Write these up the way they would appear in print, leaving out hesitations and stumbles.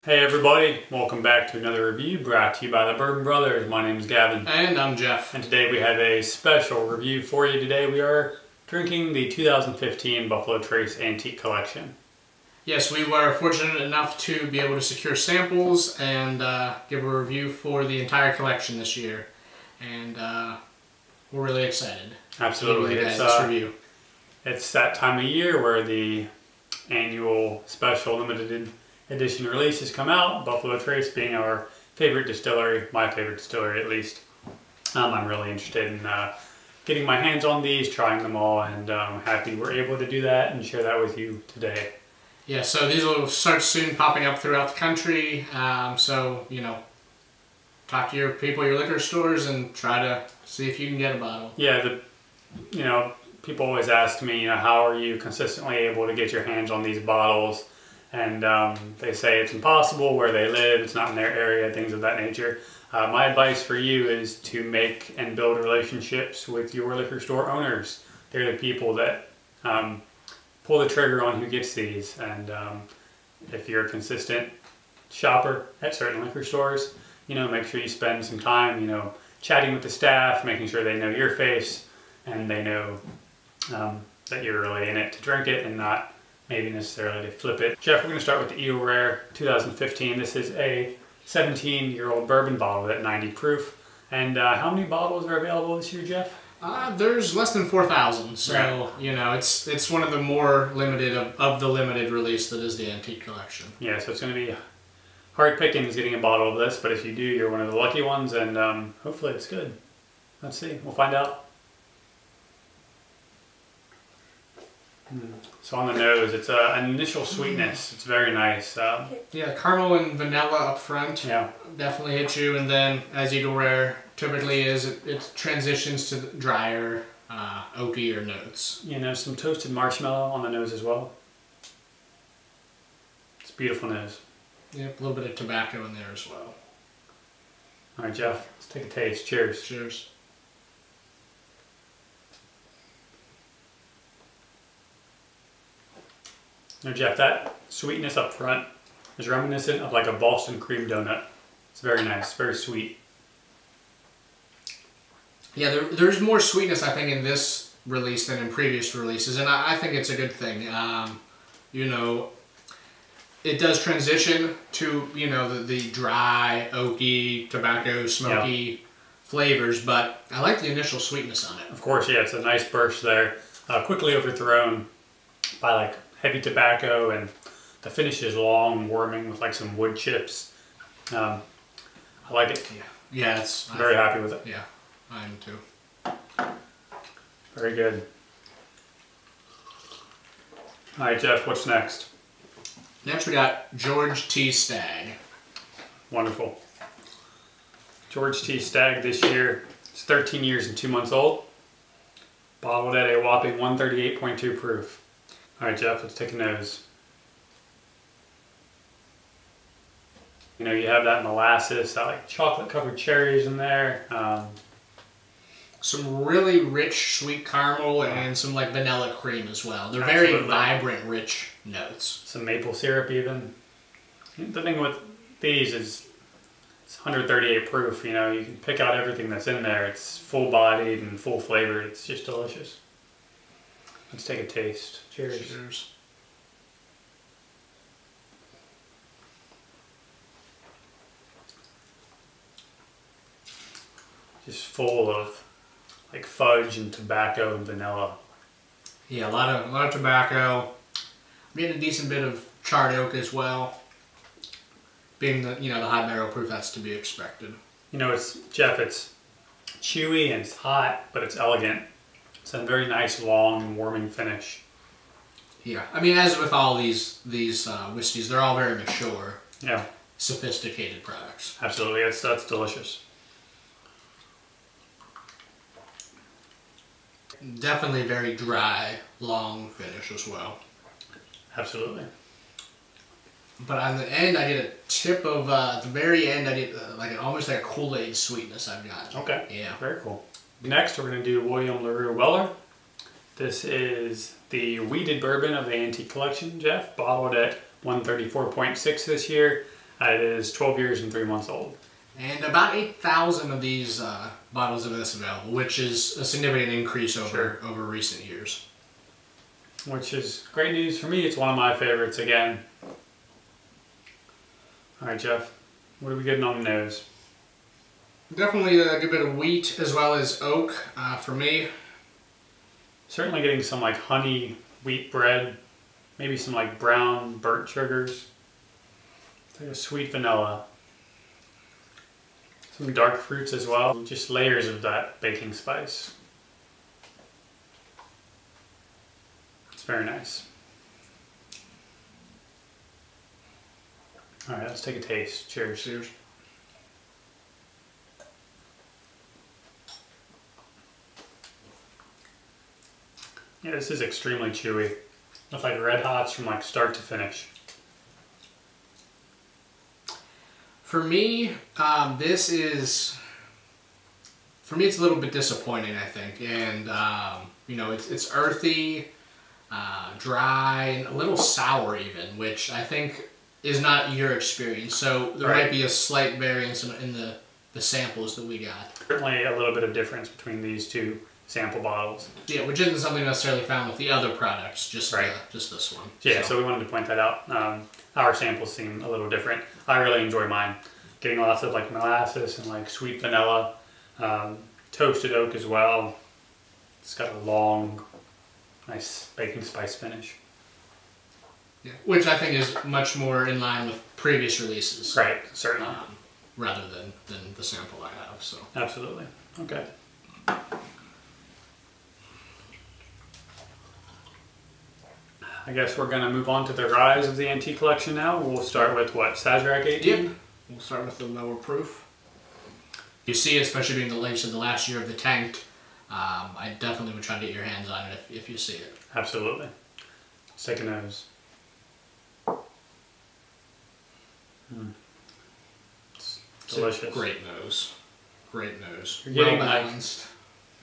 Hey everybody, welcome back to another review brought to you by the Bourbon Brothers. My name is Gavin. And I'm Jeff. And today we have a special review for you. Today we are drinking the 2015 Buffalo Trace Antique Collection. Yes, we were fortunate enough to be able to secure samples and give a review for the entire collection this year. And we're really excited. Absolutely. To give you guys this review. It's that time of year where the annual special limited edition releases come out. Buffalo Trace being our favorite distillery, my favorite distillery at least. I'm really interested in getting my hands on these, trying them all, and I'm happy we're able to do that and share that with you today. Yeah, so these will start soon popping up throughout the country. So, you know, talk to your people, your liquor stores, and try to see if you can get a bottle. Yeah, people always ask me, how are you consistently able to get your hands on these bottles? And they say it's impossible where they live, it's not in their area, things of that nature. My advice for you is to make and build relationships with your liquor store owners. They're the people that pull the trigger on who gets these. And if you're a consistent shopper at certain liquor stores, make sure you spend some time, chatting with the staff, making sure they know your face and they know that you're really in it to drink it and not maybe necessarily to flip it. Jeff, we're going to start with the Eagle Rare 2015. This is a 17-year-old bourbon bottle at 90 proof. And how many bottles are available this year, Jeff? There's less than 4,000, so right. It's one of the more limited of the limited release that is the Antique Collection. Yeah, so it's going to be hard pickings getting a bottle of this, but if you do, you're one of the lucky ones, and hopefully it's good. Let's see, we'll find out. So on the nose, it's an initial sweetness. It's very nice. Yeah, caramel and vanilla up front. Yeah, definitely hits you, and then as Eagle Rare typically is, it transitions to drier, oakier notes. Some toasted marshmallow on the nose as well. It's a beautiful nose. Yep, a little bit of tobacco in there as well. All right, Jeff, let's take a taste. Cheers. Cheers. Now, Jeff, that sweetness up front is reminiscent of like a Boston cream donut. It's very nice, very sweet. Yeah, there's more sweetness, I think, in this release than in previous releases, and I think it's a good thing. It does transition to, the dry, oaky, tobacco, smoky flavors, but I like the initial sweetness on it. Of course, yeah, it's a nice burst there. Quickly overthrown by like heavy tobacco, and the finish is long, warming with like some wood chips. I like it. Yeah, I'm very happy with it. Yeah, I am too. Very good. All right, Jeff, what's next? Next we got George T. Stagg. Wonderful. George T. Stagg this year is 13 years and 2 months old. Bottled at a whopping 138.2 proof. All right, Jeff, let's take a nose. You have that molasses, that like chocolate-covered cherries in there. Some really rich sweet caramel and some like vanilla cream as well. They're Absolutely. Very vibrant, rich notes. Some maple syrup even. The thing with these is it's 138 proof. You can pick out everything that's in there. It's full-bodied and full-flavored. It's just delicious. Let's take a taste. Cheers. Cheers. Just full of like fudge and tobacco and vanilla. Yeah, a lot of tobacco. I'm getting a decent bit of charred oak as well. Being the the high barrel proof, that's to be expected. It's chewy and it's hot, but it's elegant. It's a very nice, long, warming finish. Yeah, I mean, as with all these whiskeys, they're all very mature. Yeah. Sophisticated products. Absolutely, that's delicious. Definitely very dry, long finish as well. Absolutely. But on the end, I get a tip of, at the very end, I get almost like a Kool-Aid sweetness I've got. Okay. Yeah. Very cool. Next, we're going to do William LaRue Weller. This is the wheated bourbon of the Antique Collection, Jeff, bottled at 134.6 this year. It is 12 years and 3 months old. And about 8,000 of these bottles of this available, which is a significant increase over recent years. Which is great news for me. It's one of my favorites again. All right, Jeff, what are we getting on the nose? Definitely a good bit of wheat as well as oak for me. Certainly getting some like honey wheat bread, maybe some like brown burnt sugars. It's like a sweet vanilla. Some dark fruits as well, just layers of that baking spice. It's very nice. All right, let's take a taste. Cheers. Cheers. Yeah, this is extremely chewy. It's like red hots from like start to finish. For me, it's a little bit disappointing, I think, and you know, it's earthy, dry, and a little sour even, which I think is not your experience. So there might be a slight variance in the samples that we got. Certainly a little bit of difference between these two sample bottles. Yeah, which isn't something necessarily found with the other products, just this one. Yeah, so we wanted to point that out. Our samples seem a little different. I really enjoy mine. Getting lots of like molasses and like sweet vanilla, toasted oak as well. It's got a long, nice baking spice finish. Yeah, which I think is much more in line with previous releases. Right, certainly. Rather than the sample I have. So absolutely. Okay. I guess we're going to move on to the rise of the antique collection now. We'll start with what, Sazerac 18? Yep. We'll start with the lower proof. You see, especially being the last year of the tank, I definitely would try to get your hands on it if you see it. Absolutely. Let's take a nose. It's delicious. Great nose. Great nose. You're getting well balanced.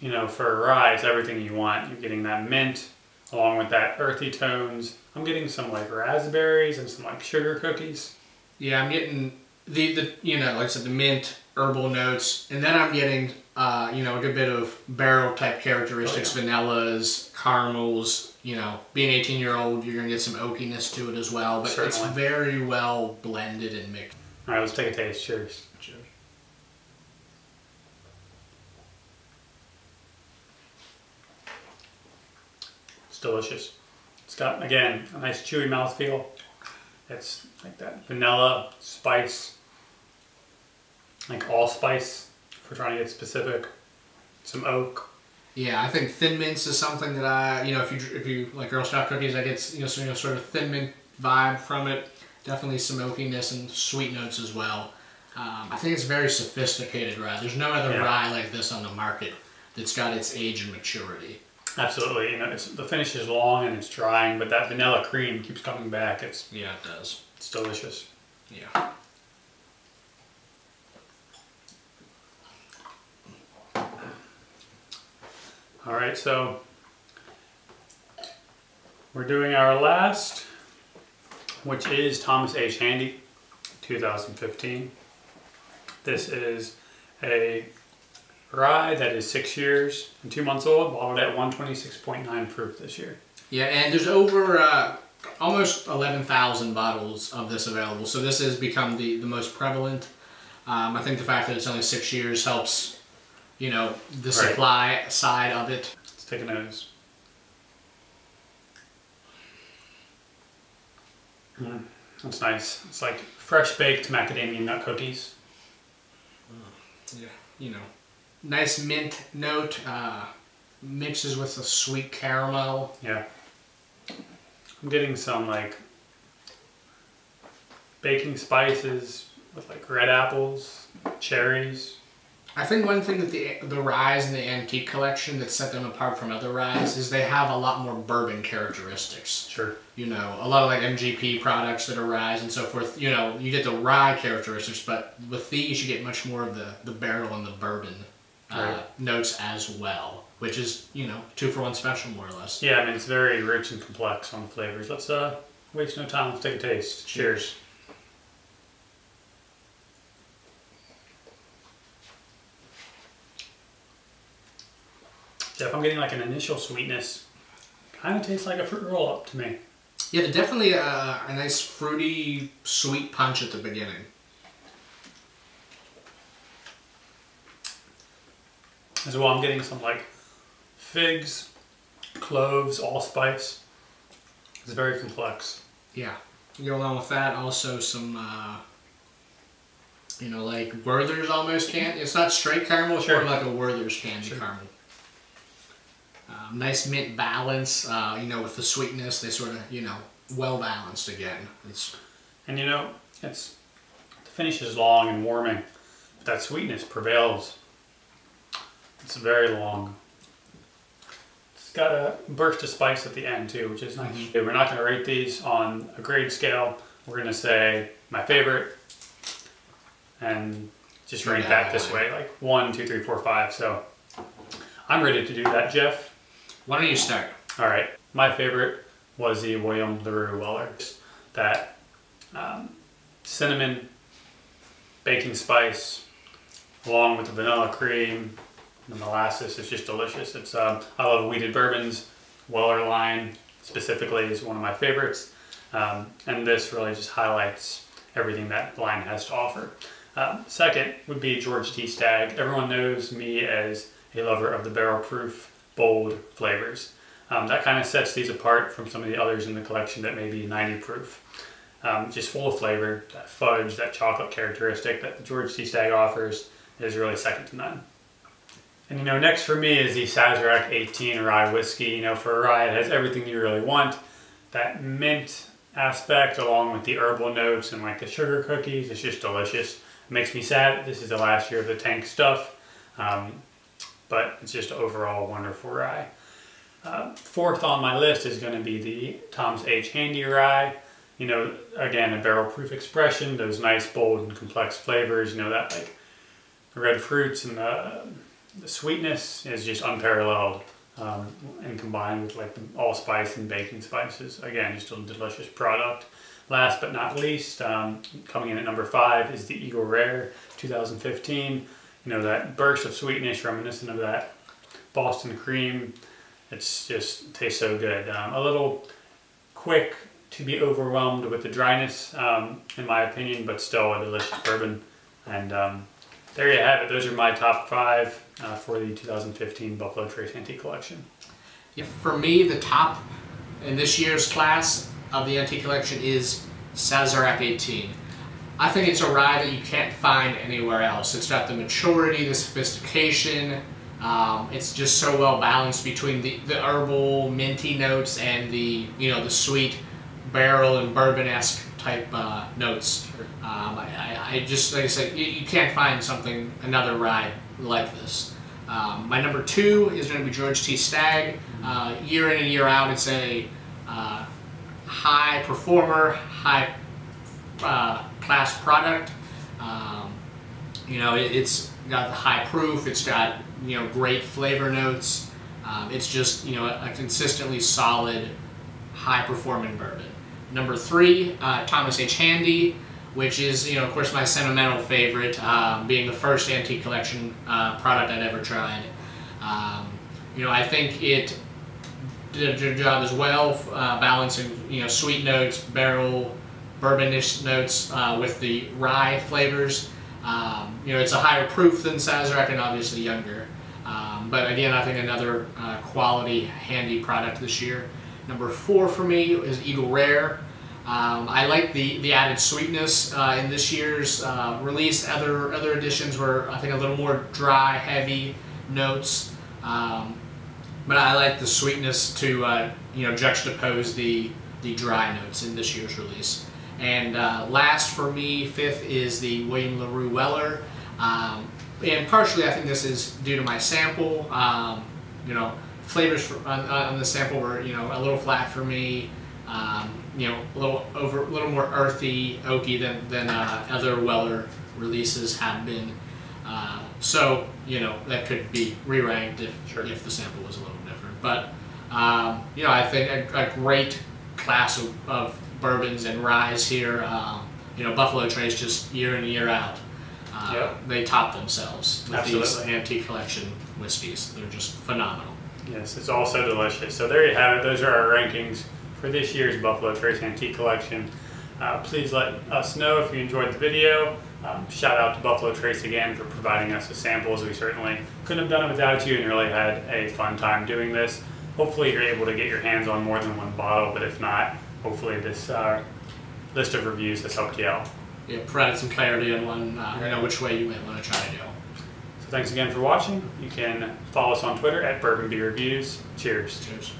You know, for a rye, it's everything you want. You're getting that mint along with that earthy tones. I'm getting some like raspberries and some like sugar cookies. Yeah, I'm getting the you know, like I said, the mint, herbal notes, and then I'm getting you know, a good bit of barrel type characteristics, vanillas, caramels. You know, being 18-year-old, you're gonna get some oakiness to it as well, but it's very well blended and mixed. All right, let's take a taste. Cheers. Cheers. It's delicious. It's got, again, a nice chewy mouthfeel. It's like that vanilla, spice, like allspice, if we're trying to get specific. Some oak. Yeah, I think thin mints is something that I, you know, if you like Girl Scout cookies, I get, you know, sort of thin mint vibe from it. Definitely some oakiness and sweet notes as well. I think it's very sophisticated rye. There's no other rye like this on the market that's got its age and maturity. Absolutely. You know, the finish is long and it's drying, but that vanilla cream keeps coming back. Yeah, it does. It's delicious. Yeah. All right, so we're doing our last, which is Thomas H. Handy, 2015. This is a rye that is 6 years and 2 months old, bottled at 126.9 proof this year. Yeah, and there's over almost 11,000 bottles of this available, so this has become the most prevalent. I think the fact that it's only 6 years helps, you know, the supply side of it. Let's take a nose. That's nice. It's like fresh baked macadamia nut cookies. Yeah, you know, nice mint note, mixes with a sweet caramel. Yeah. I'm getting some like baking spices with like red apples, cherries. I think one thing that the ryes in the antique collection that set them apart from other ryes is they have a lot more bourbon characteristics. Sure. You know, a lot of like MGP products that are ryes and so forth, you know, you get the rye characteristics, but with these you get much more of the barrel and the bourbon notes as well, which is, you know, 2-for-1 special more or less. Yeah, I mean, it's very rich and complex on the flavors. Let's waste no time, let's take a taste. Cheers. Jeff, I'm getting like an initial sweetness. Kind of tastes like a fruit roll-up to me. Yeah, definitely a nice fruity, sweet punch at the beginning. As well, I'm getting some like figs, cloves, allspice. It's very complex. Yeah. You go along with that, also some, you know, like Werther's almost candy. It's not straight caramel, it's more like a Werther's candy caramel. Nice mint balance, you know, with the sweetness, they sort of, you know, well balanced again. And you know, the finish is long and warming, but that sweetness prevails. It's very long. It's got a burst of spice at the end too, which is nice. Okay, we're not going to rate these on a grade scale. We're going to say my favorite, and just rank that this way, like 1, 2, 3, 4, 5. So I'm ready to do that, Jeff. Why don't you start? All right. My favorite was the William LaRue Weller. That cinnamon, baking spice, along with the vanilla cream, the molasses is just delicious. It's I love wheated bourbons. Weller line specifically is one of my favorites, and this really just highlights everything that line has to offer. Second would be George T. Stagg. Everyone knows me as a lover of the barrel proof, bold flavors. That kind of sets these apart from some of the others in the collection that may be 90 proof. Just full of flavor. That fudge, that chocolate characteristic that the George T. Stagg offers is really second to none. And you know, next for me is the Sazerac 18 rye whiskey. You know, for a rye, it has everything you really want. That mint aspect along with the herbal notes and like the sugar cookies, it's just delicious. It makes me sad this is the last year of the tank stuff, but it's just overall a wonderful rye. Fourth on my list is going to be the Thomas H. Handy rye. You know, again, a barrel proof expression, those nice, bold, and complex flavors. You know, that like red fruits and the sweetness is just unparalleled, and combined with like the allspice and baking spices. Again, just a delicious product. Last but not least, coming in at number 5 is the Eagle Rare 2015. You know, that burst of sweetness reminiscent of that Boston cream. It's just tastes so good. A little quick to be overwhelmed with the dryness, in my opinion, but still a delicious bourbon. And there you have it. Those are my top 5 for the 2015 Buffalo Trace Antique Collection. Yeah, for me, the top in this year's class of the Antique Collection is Sazerac 18. I think it's a rye that you can't find anywhere else. It's got the maturity, the sophistication. It's just so well balanced between the herbal, minty notes and the the sweet barrel and bourbon-esque type notes. I just, like I said, you can't find another rye like this. My number 2 is going to be George T. Stagg. Year in and year out, it's a high performer, high class product. It's got the high proof. It's got great flavor notes. It's just a consistently solid, high performing bourbon. Number 3, Thomas H. Handy, which is of course my sentimental favorite, being the first Antique Collection product I'd ever tried. I think it did a good job as well, balancing sweet notes, barrel, bourbonish notes with the rye flavors. It's a higher proof than Sazerac and obviously younger. But again, I think another quality Handy product this year. Number 4 for me is Eagle Rare. I like the added sweetness in this year's release. Other editions were, I think, a little more dry, heavy notes. But I like the sweetness to juxtapose the dry notes in this year's release. And last for me, 5th, is the William LaRue Weller. And partially I think this is due to my sample. Flavors on the sample were a little flat for me. A little more earthy, oaky than other Weller releases have been. So that could be re-ranked if the sample was a little different. But I think a great class of bourbons and ryes here. Buffalo Trace just year in and year out. They top themselves with these Antique Collection whiskeys. They're just phenomenal. Yes, it's all so delicious. So there you have it. Those are our rankings for this year's Buffalo Trace Antique Collection. Please let us know if you enjoyed the video. Shout out to Buffalo Trace again for providing us the samples. We certainly couldn't have done it without you and really had a fun time doing this. Hopefully you're able to get your hands on more than one bottle, but if not, hopefully this list of reviews has helped you out. Yeah, provided some clarity on which way you might want to try to go. So thanks again for watching. You can follow us on Twitter at Bourbon Beer Reviews. Cheers. Cheers.